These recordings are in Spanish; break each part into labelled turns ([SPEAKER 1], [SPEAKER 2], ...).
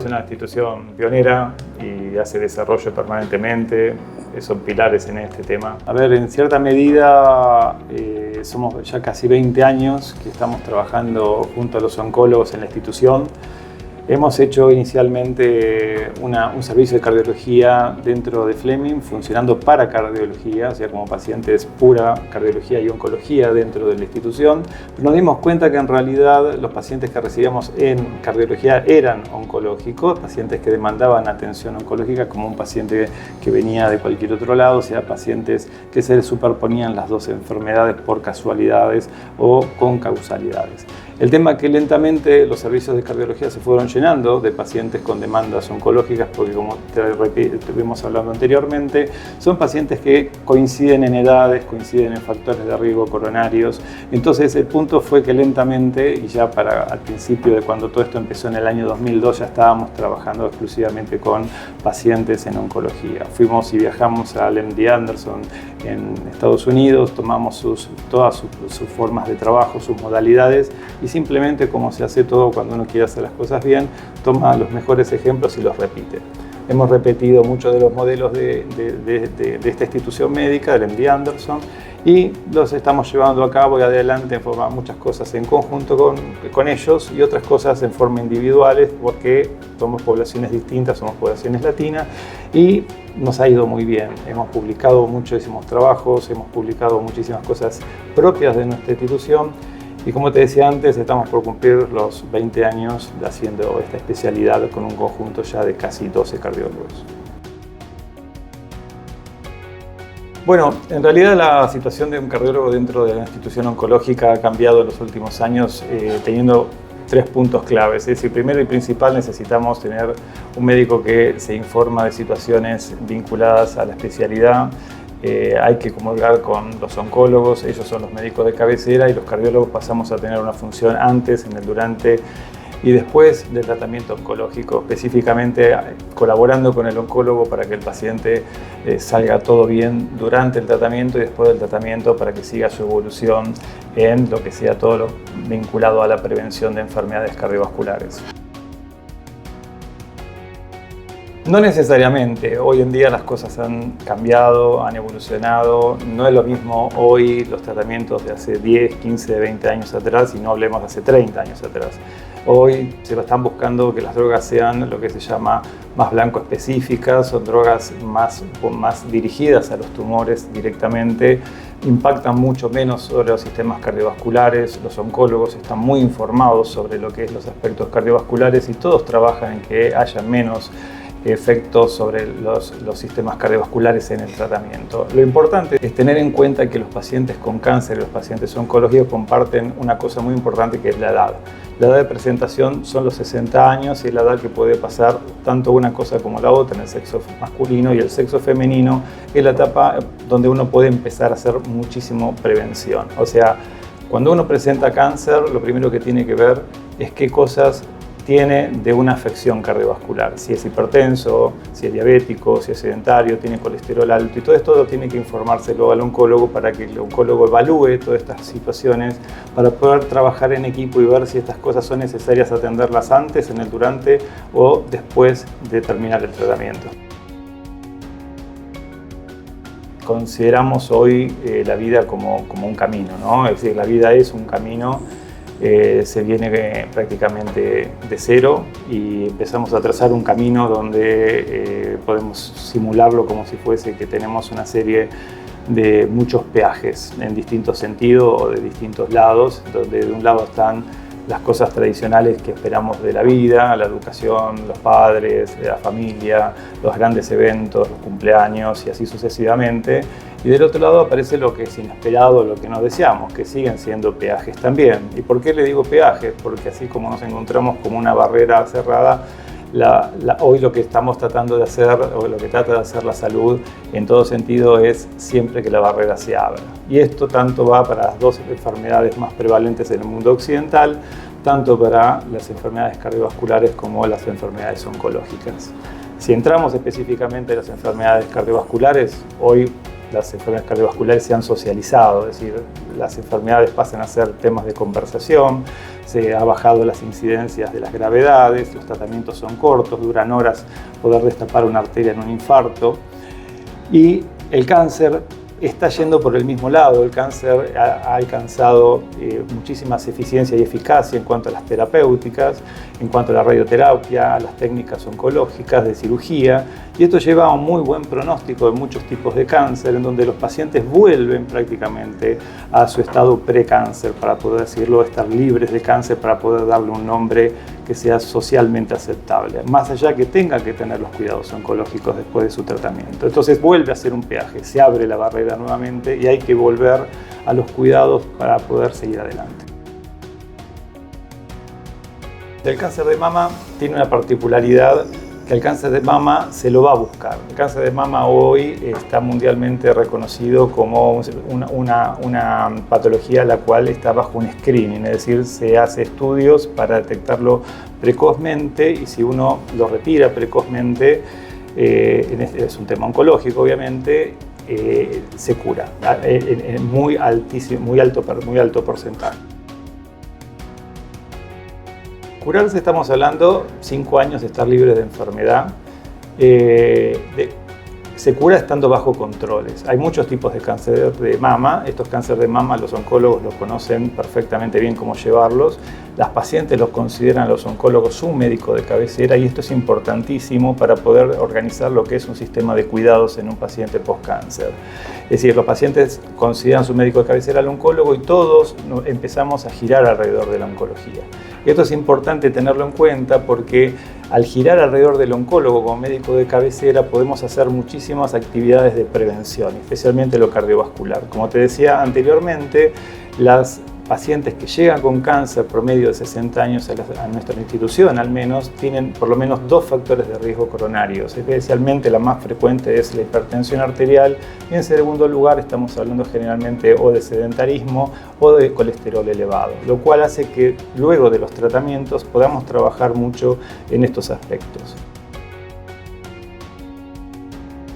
[SPEAKER 1] una institución pionera y hace desarrollo permanentemente, son pilares en este tema. A ver, en cierta medida somos ya casi 20 años que estamos trabajando junto a los oncólogos en la institución. Hemos hecho inicialmente un servicio de cardiología dentro de Fleming, funcionando para cardiología, o sea, como pacientes pura cardiología y oncología dentro de la institución. Nos dimos cuenta que en realidad los pacientes que recibíamos en cardiología eran oncológicos, pacientes que demandaban atención oncológica, como un paciente que venía de cualquier otro lado, o sea, pacientes que se superponían las dos enfermedades por casualidades o con causalidades. El tema es que lentamente los servicios de cardiología se fueron llenando de pacientes con demandas oncológicas porque, como estuvimos hablando anteriormente, son pacientes que coinciden en edades, coinciden en factores de riesgo coronarios. Entonces el punto fue que lentamente, y ya al principio de cuando todo esto empezó en el año 2002, ya estábamos trabajando exclusivamente con pacientes en oncología. Fuimos y viajamos al MD Anderson en Estados Unidos, tomamos todas sus formas de trabajo, sus modalidades, y simplemente, como se hace todo cuando uno quiere hacer las cosas bien, toma los mejores ejemplos y los repite. Hemos repetido muchos de los modelos de esta institución médica, del MD Anderson, y los estamos llevando a cabo y adelante en forma muchas cosas en conjunto con ellos y otras cosas en forma individuales, porque somos poblaciones distintas, somos poblaciones latinas, y nos ha ido muy bien. Hemos publicado muchísimos trabajos, hemos publicado muchísimas cosas propias de nuestra institución. Y como te decía antes, estamos por cumplir los 20 años haciendo esta especialidad con un conjunto ya de casi 12 cardiólogos. Bueno, en realidad la situación de un cardiólogo dentro de la institución oncológica ha cambiado en los últimos años, teniendo 3 puntos claves. Es decir, primero y principal, necesitamos tener un médico que se informa de situaciones vinculadas a la especialidad. Hay que comulgar con los oncólogos, ellos son los médicos de cabecera, y los cardiólogos pasamos a tener una función antes, en el durante y después del tratamiento oncológico, específicamente colaborando con el oncólogo para que el paciente salga todo bien durante el tratamiento y después del tratamiento, para que siga su evolución en lo que sea todo lo vinculado a la prevención de enfermedades cardiovasculares. No necesariamente. Hoy en día las cosas han cambiado, han evolucionado. No es lo mismo hoy los tratamientos de hace 10, 15, 20 años atrás, y no hablemos de hace 30 años atrás. Hoy se lo están buscando que las drogas sean lo que se llama más blanco específicas, son drogas más dirigidas a los tumores directamente, impactan mucho menos sobre los sistemas cardiovasculares. Los oncólogos están muy informados sobre lo que es los aspectos cardiovasculares y todos trabajan en que haya menos efectos sobre los sistemas cardiovasculares en el tratamiento. Lo importante es tener en cuenta que los pacientes con cáncer y los pacientes oncológicos comparten una cosa muy importante, que es la edad. La edad de presentación son los 60 años y es la edad que puede pasar tanto una cosa como la otra en el sexo masculino, y el sexo femenino es la etapa donde uno puede empezar a hacer muchísimo prevención. O sea, cuando uno presenta cáncer, lo primero que tiene que ver es qué cosas tiene de una afección cardiovascular, si es hipertenso, si es diabético, si es sedentario, tiene colesterol alto, y todo esto tiene que informárselo al oncólogo para que el oncólogo evalúe todas estas situaciones, para poder trabajar en equipo y ver si estas cosas son necesarias atenderlas antes, en el durante o después de terminar el tratamiento. Consideramos hoy la vida como un camino, ¿no? Es decir, la vida es un camino. Se viene prácticamente de cero y empezamos a trazar un camino donde podemos simularlo como si fuese que tenemos una serie de muchos peajes en distintos sentidos o de distintos lados, donde de un lado están las cosas tradicionales que esperamos de la vida, la educación, los padres, la familia, los grandes eventos, los cumpleaños y así sucesivamente. Y del otro lado aparece lo que es inesperado, lo que no deseamos, que siguen siendo peajes también. ¿Y por qué le digo peajes? Porque así como nos encontramos como una barrera cerrada, hoy lo que estamos tratando de hacer, o lo que trata de hacer la salud en todo sentido, es siempre que la barrera se abra. Y esto tanto va para las 2 enfermedades más prevalentes en el mundo occidental, tanto para las enfermedades cardiovasculares como las enfermedades oncológicas. Si entramos específicamente en las enfermedades cardiovasculares, hoy las enfermedades cardiovasculares se han socializado, es decir, las enfermedades pasan a ser temas de conversación, se ha bajado las incidencias de las gravedades, los tratamientos son cortos, duran horas poder destapar una arteria en un infarto, y el cáncer está yendo por el mismo lado. El cáncer ha alcanzado muchísimas eficiencias y eficacia en cuanto a las terapéuticas, en cuanto a la radioterapia, a las técnicas oncológicas de cirugía, y esto lleva a un muy buen pronóstico de muchos tipos de cáncer, en donde los pacientes vuelven prácticamente a su estado precáncer, para poder decirlo, estar libres de cáncer, para poder darle un nombre que sea socialmente aceptable, más allá que tenga que tener los cuidados oncológicos después de su tratamiento. Entonces vuelve a hacer un peaje, se abre la barrera nuevamente y hay que volver a los cuidados para poder seguir adelante. El cáncer de mama tiene una particularidad, que el cáncer de mama se lo va a buscar. El cáncer de mama hoy está mundialmente reconocido como una patología la cual está bajo un screening, es decir, se hace estudios para detectarlo precozmente, y si uno lo retira precozmente, es un tema oncológico obviamente, se cura en muy alto porcentaje. Curarse, estamos hablando 5 años de estar libres de enfermedad. Se cura estando bajo controles. Hay muchos tipos de cáncer de mama. Estos cánceres de mama los oncólogos los conocen perfectamente bien cómo llevarlos. Las pacientes los consideran los oncólogos su médico de cabecera, y esto es importantísimo para poder organizar lo que es un sistema de cuidados en un paciente post-cáncer. Es decir, los pacientes consideran su médico de cabecera al oncólogo y todos empezamos a girar alrededor de la oncología. Y esto es importante tenerlo en cuenta porque al girar alrededor del oncólogo como médico de cabecera podemos hacer muchísimas actividades de prevención, especialmente lo cardiovascular. Como te decía anteriormente, las pacientes que llegan con cáncer promedio de 60 años a nuestra institución al menos, tienen por lo menos 2 factores de riesgo coronarios. Especialmente la más frecuente es la hipertensión arterial, y en segundo lugar estamos hablando generalmente o de sedentarismo o de colesterol elevado, lo cual hace que luego de los tratamientos podamos trabajar mucho en estos aspectos.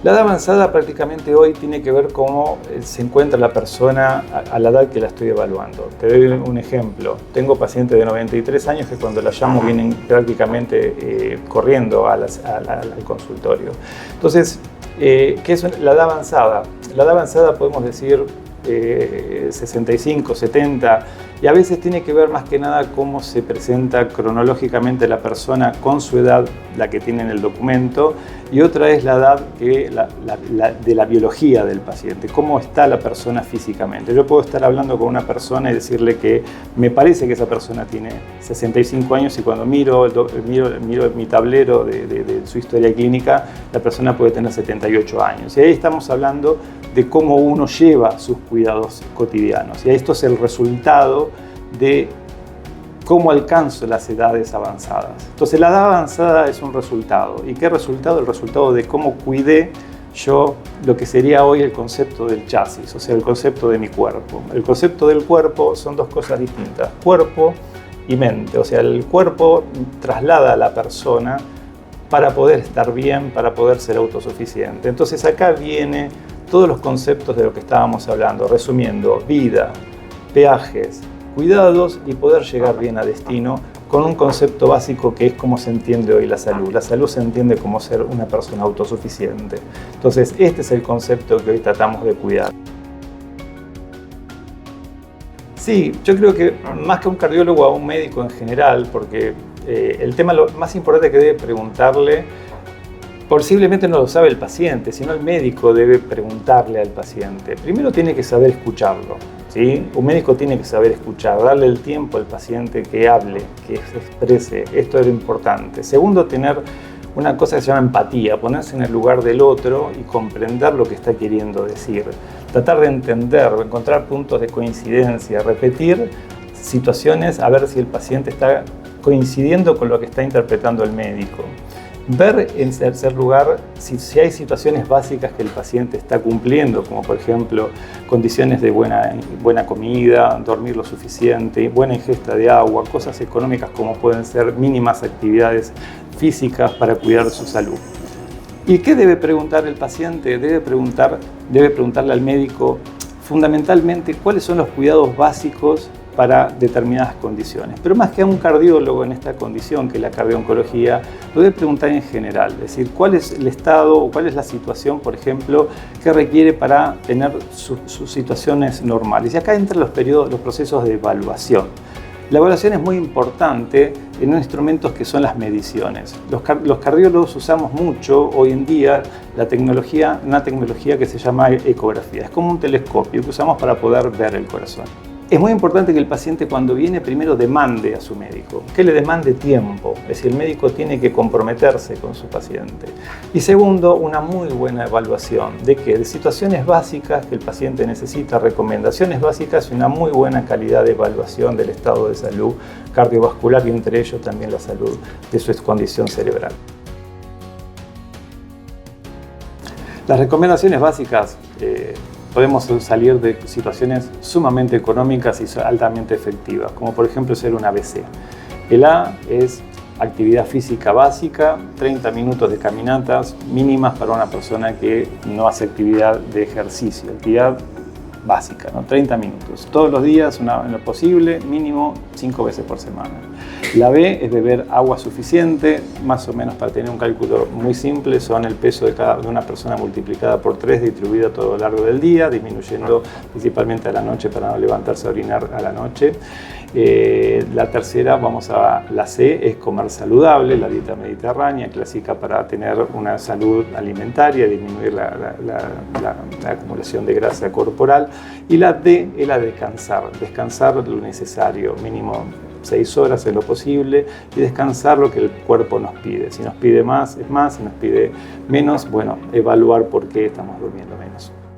[SPEAKER 1] La edad avanzada prácticamente hoy tiene que ver cómo se encuentra la persona a la edad que la estoy evaluando. Te doy un ejemplo. Tengo pacientes de 93 años que cuando la llamo vienen prácticamente corriendo al consultorio. Entonces, ¿qué es la edad avanzada? La edad avanzada podemos decir 65, 70, y a veces tiene que ver más que nada cómo se presenta cronológicamente la persona con su edad, la que tiene en el documento, y otra es la edad de la biología del paciente, cómo está la persona físicamente. Yo puedo estar hablando con una persona y decirle que me parece que esa persona tiene 65 años, y cuando miro mi tablero de su historia clínica, la persona puede tener 78 años. Y ahí estamos hablando de cómo uno lleva sus cuidados cotidianos. Y esto es el resultado de cómo alcanzo las edades avanzadas. Entonces la edad avanzada es un resultado. ¿Y qué resultado? El resultado de cómo cuidé yo lo que sería hoy el concepto del chasis, o sea, el concepto de mi cuerpo. El concepto del cuerpo son 2 cosas distintas, cuerpo y mente. O sea, el cuerpo traslada a la persona para poder estar bien, para poder ser autosuficiente. Entonces acá viene todos los conceptos de lo que estábamos hablando, resumiendo: vida, peajes, cuidados y poder llegar bien a destino, con un concepto básico que es cómo se entiende hoy la salud. La salud se entiende como ser una persona autosuficiente. Entonces, este es el concepto que hoy tratamos de cuidar. Sí, yo creo que más que a un cardiólogo, a un médico en general, porque el tema lo más importante que debe preguntarle, posiblemente no lo sabe el paciente, sino el médico debe preguntarle al paciente. Primero tiene que saber escucharlo, ¿sí? Un médico tiene que saber escuchar, darle el tiempo al paciente que hable, que se exprese. Esto es lo importante. Segundo, tener una cosa que se llama empatía, ponerse en el lugar del otro y comprender lo que está queriendo decir. Tratar de entender, encontrar puntos de coincidencia, repetir situaciones a ver si el paciente está coincidiendo con lo que está interpretando el médico. Ver, en tercer lugar, si hay situaciones básicas que el paciente está cumpliendo, como por ejemplo condiciones de buena comida, dormir lo suficiente, buena ingesta de agua, cosas económicas como pueden ser mínimas actividades físicas para cuidar su salud. ¿Y qué debe preguntar el paciente? Debe preguntarle al médico fundamentalmente cuáles son los cuidados básicos para determinadas condiciones. Pero más que a un cardiólogo en esta condición, que es la cardio-oncología, lo debe preguntar en general, es decir, cuál es el estado o cuál es la situación, por ejemplo, que requiere para tener sus situaciones normales. Y acá entran los procesos de evaluación. La evaluación es muy importante en instrumentos que son las mediciones. Los cardiólogos usamos mucho hoy en día una tecnología que se llama ecografía. Es como un telescopio que usamos para poder ver el corazón. Es muy importante que el paciente cuando viene primero demande a su médico, que le demande tiempo, es decir, el médico tiene que comprometerse con su paciente. Y segundo, una muy buena evaluación de situaciones básicas que el paciente necesita, recomendaciones básicas y una muy buena calidad de evaluación del estado de salud cardiovascular y entre ellos también la salud de su condición cerebral. Las recomendaciones básicas podemos salir de situaciones sumamente económicas y altamente efectivas, como por ejemplo ser un ABC. El A es actividad física básica, 30 minutos de caminatas mínimas para una persona que no hace actividad de ejercicio, actividad básica, ¿no? 30 minutos. Todos los días, en lo posible, mínimo 5 veces por semana. La B es beber agua suficiente, más o menos para tener un cálculo muy simple, son el peso de una persona multiplicada por 3 distribuido a todo lo largo del día, disminuyendo principalmente a la noche para no levantarse a orinar a la noche. La tercera, la C, es comer saludable, la dieta mediterránea, clásica para tener una salud alimentaria, disminuir la acumulación de grasa corporal. Y la D es la de descansar lo necesario, mínimo 6 horas es lo posible, y descansar lo que el cuerpo nos pide. Si nos pide más, es más, si nos pide menos, bueno, evaluar por qué estamos durmiendo menos.